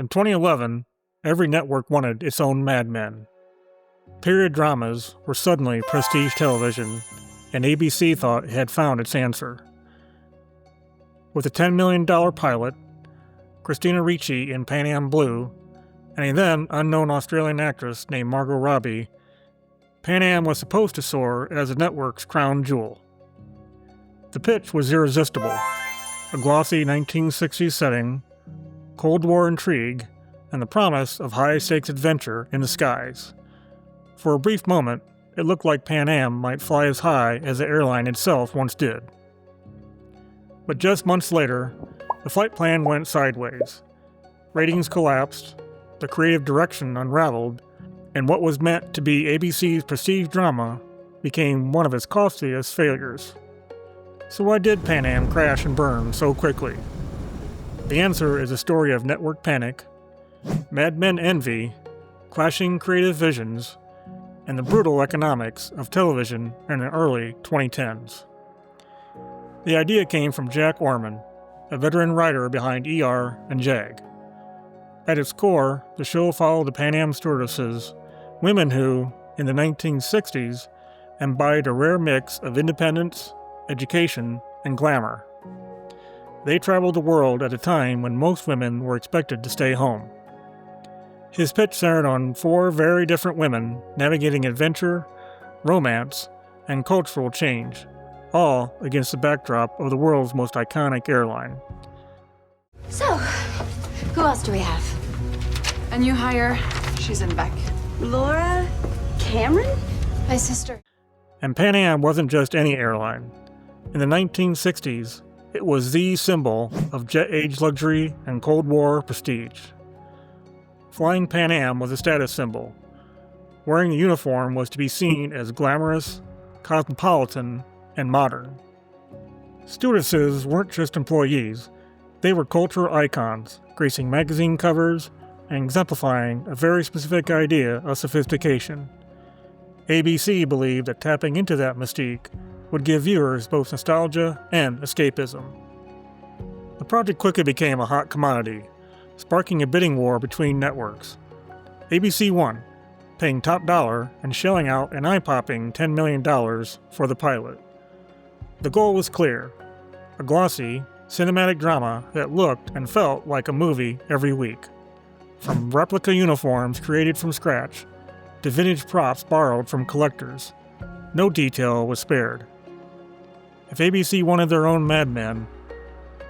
In 2011, every network wanted its own Mad Men. Period dramas were suddenly prestige television, and ABC thought it had found its answer. With a $10 million pilot, Christina Ricci in Pan Am Blue, and a then unknown Australian actress named Margot Robbie, Pan Am was supposed to soar as the network's crown jewel. The pitch was irresistible: a glossy 1960s setting, Cold War intrigue, and the promise of high-stakes adventure in the skies. For a brief moment, it looked like Pan Am might fly as high as the airline itself once did. But just months later, the flight plan went sideways. Ratings collapsed, the creative direction unraveled, and what was meant to be ABC's prestige drama became one of its costliest failures. So why did Pan Am crash and burn so quickly? The answer is a story of network panic, Mad Men envy, clashing creative visions, and the brutal economics of television in the early 2010s. The idea came from Jack Orman, a veteran writer behind ER and JAG. At its core, the show followed the Pan Am stewardesses, women who, in the 1960s, embodied a rare mix of independence, education, and glamour. They traveled the world at a time when most women were expected to stay home. His pitch centered on 4 very different women navigating adventure, romance, and cultural change, all against the backdrop of the world's most iconic airline. So, who else do we have? A new hire. She's in back. Laura Cameron? My sister. And Pan Am wasn't just any airline. In the 1960s, it was the symbol of jet-age luxury and Cold War prestige. Flying Pan Am was a status symbol. Wearing the uniform was to be seen as glamorous, cosmopolitan, and modern. Stewardesses weren't just employees, they were cultural icons, gracing magazine covers and exemplifying a very specific idea of sophistication. ABC believed that tapping into that mystique would give viewers both nostalgia and escapism. The project quickly became a hot commodity, sparking a bidding war between networks. ABC won, paying top dollar and shelling out an eye-popping $10 million for the pilot. The goal was clear: a glossy, cinematic drama that looked and felt like a movie every week. From replica uniforms created from scratch to vintage props borrowed from collectors, no detail was spared. If ABC wanted their own Mad Men,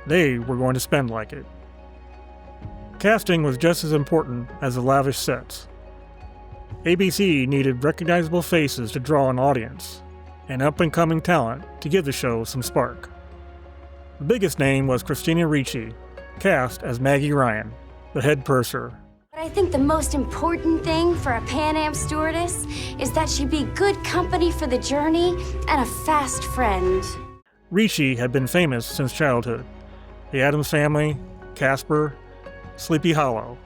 they were going to spend like it. Casting was just as important as the lavish sets. ABC needed recognizable faces to draw an audience, and up-and-coming talent to give the show some spark. The biggest name was Christina Ricci, cast as Maggie Ryan, the head purser. But I think the most important thing for a Pan Am stewardess is that she be good company for the journey and a fast friend. Ricci had been famous since childhood. The Addams Family, Casper, Sleepy Hollow.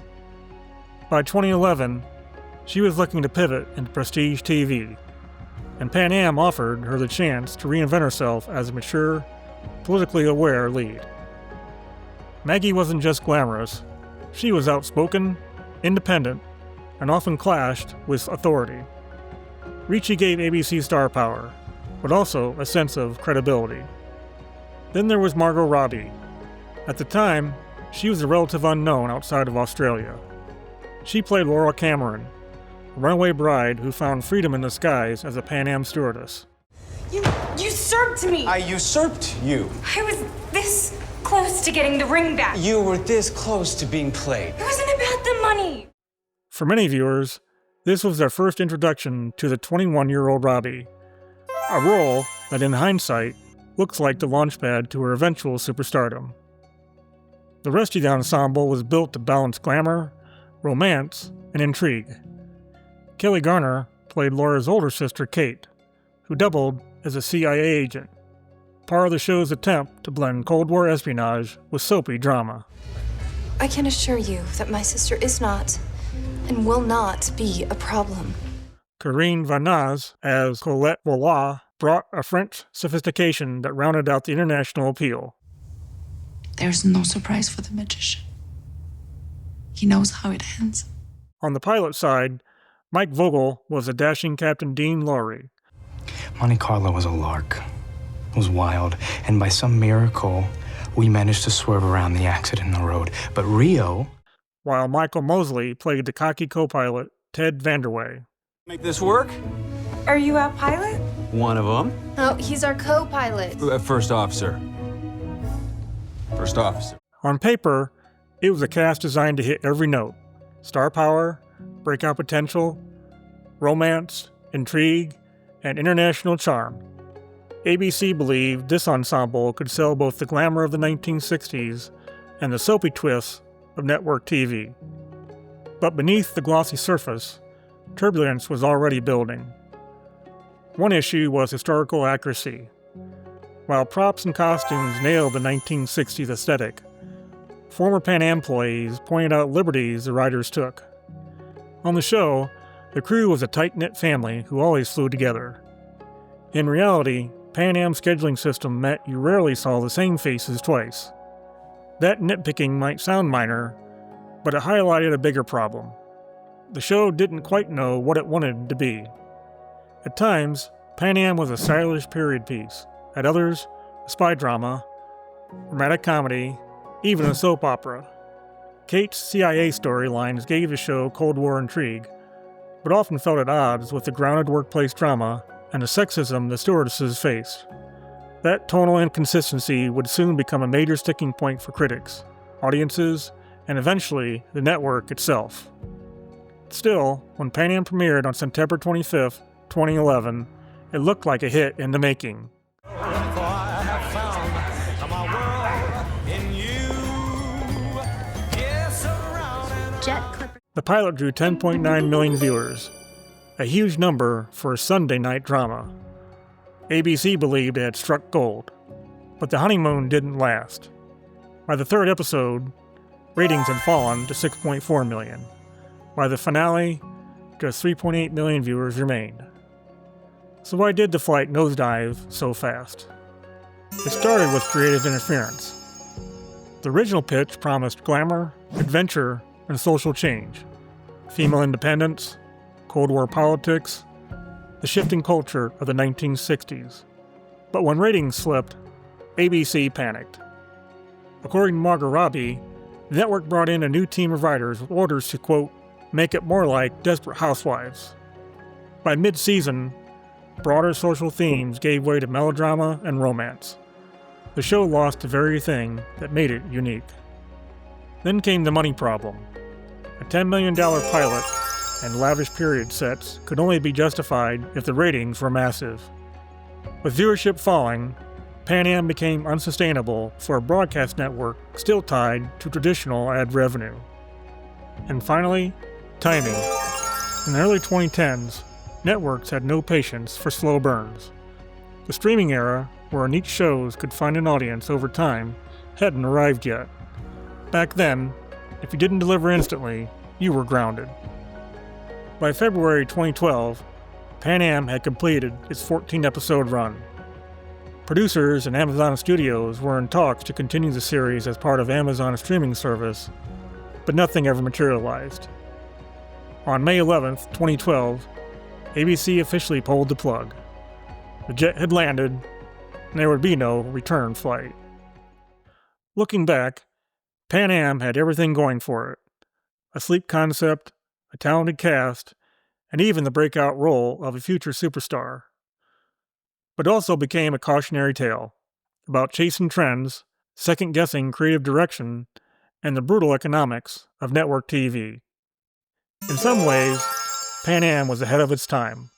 By 2011, she was looking to pivot into prestige TV, and Pan Am offered her the chance to reinvent herself as a mature, politically aware lead. Maggie wasn't just glamorous, she was outspoken, independent, and often clashed with authority. Ricci gave ABC star power, but also a sense of credibility. Then there was Margot Robbie. At the time, she was a relative unknown outside of Australia. She played Laura Cameron, a runaway bride who found freedom in the skies as a Pan Am stewardess. You usurped me! I usurped you. I was this close to getting the ring back. You were this close to being played. It wasn't about the money. For many viewers, this was their first introduction to the 21-year-old Robbie, a role that in hindsight looks like the launchpad to her eventual superstardom. The rest of the ensemble was built to balance glamour, romance, and intrigue. Kelly Garner played Laura's older sister Kate, who doubled as a CIA agent, part of the show's attempt to blend Cold War espionage with soapy drama. I can assure you that my sister is not and will not be a problem. Corinne Vanaz as Colette Valois brought a French sophistication that rounded out the international appeal. There's no surprise for the magician. He knows how it ends. On the pilot side, Mike Vogel was a dashing Captain Dean Lowry. Monte Carlo was a lark. It was wild, and by some miracle, we managed to swerve around the accident in the road. But Rio... While Michael Mosley played the cocky co-pilot Ted Vanderway. Make this work? Are you our pilot? One of them. Oh, he's our co-pilot. First officer. First officer. On paper, it was a cast designed to hit every note. Star power, breakout potential, romance, intrigue, and international charm. ABC believed this ensemble could sell both the glamour of the 1960s and the soapy twists of network TV. But beneath the glossy surface, turbulence was already building. One issue was historical accuracy. While props and costumes nailed the 1960s aesthetic, former Pan Am employees pointed out liberties the writers took. On the show, the crew was a tight-knit family who always flew together. In reality, Pan Am's scheduling system meant you rarely saw the same faces twice. That nitpicking might sound minor, but it highlighted a bigger problem. The show didn't quite know what it wanted to be. At times, Pan Am was a stylish period piece. At others, a spy drama, romantic comedy, even a soap opera. Kate's CIA storylines gave the show Cold War intrigue, but often felt at odds with the grounded workplace drama and the sexism the stewardesses faced. That tonal inconsistency would soon become a major sticking point for critics, audiences, and eventually the network itself. Still, when Pan Am premiered on September 25, 2011, it looked like a hit in the making. The pilot drew 10.9 million viewers, a huge number for a Sunday night drama. ABC believed it had struck gold, but the honeymoon didn't last. By the third episode, ratings had fallen to 6.4 million. By the finale, just 3.8 million viewers remained. So why did the flight nosedive so fast? It started with creative interference. The original pitch promised glamour, adventure, and social change, female independence, Cold War politics, the shifting culture of the 1960s. But when ratings slipped, ABC panicked. According to Margot Robbie, the network brought in a new team of writers with orders to, quote, make it more like Desperate Housewives. By mid-season, broader social themes gave way to melodrama and romance. The show lost the very thing that made it unique. Then came the money problem. A $10 million pilot and lavish period sets could only be justified if the ratings were massive. With viewership falling, Pan Am became unsustainable for a broadcast network still tied to traditional ad revenue. And finally, timing. In the early 2010s, networks had no patience for slow burns. The streaming era, where niche shows could find an audience over time, hadn't arrived yet. Back then, if you didn't deliver instantly, you were grounded. By February 2012, Pan Am had completed its 14-episode run. Producers and Amazon Studios were in talks to continue the series as part of Amazon's streaming service, but nothing ever materialized. On May 11, 2012, ABC officially pulled the plug. The jet had landed, and there would be no return flight. Looking back, Pan Am had everything going for it. A sleek concept, a talented cast, and even the breakout role of a future superstar. But also became a cautionary tale about chasing trends, second-guessing creative direction, and the brutal economics of network TV. In some ways, Pan Am was ahead of its time.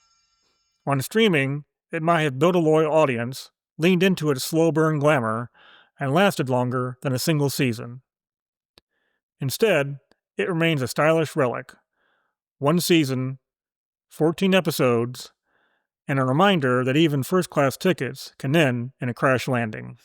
On streaming, it might have built a loyal audience, leaned into its slow-burn glamour, and lasted longer than a single season. Instead, it remains a stylish relic. One season, 14 episodes, and a reminder that even first-class tickets can end in a crash landing.